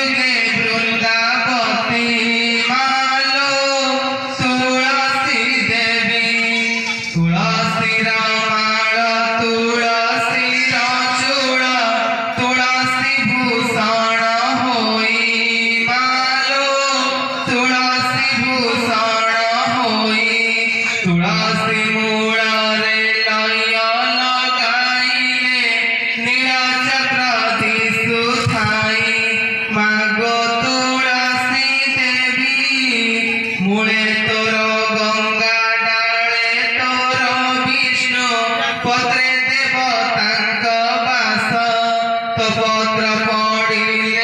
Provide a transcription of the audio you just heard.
जुगे वृंदावती मालो तुलसी देवी तुलसी रामाळ तुलसी चूड़ तुलसी भूषण होई मालो तुलसी भूषण होई तुलसी मूल रे लय लगाइले नीलचक्र दिशु थाई मागो तुलसी देवी मूले तोर गंगा डाले तोर विष्णु पत्रे देवतांक बास तो पत्र पड़िले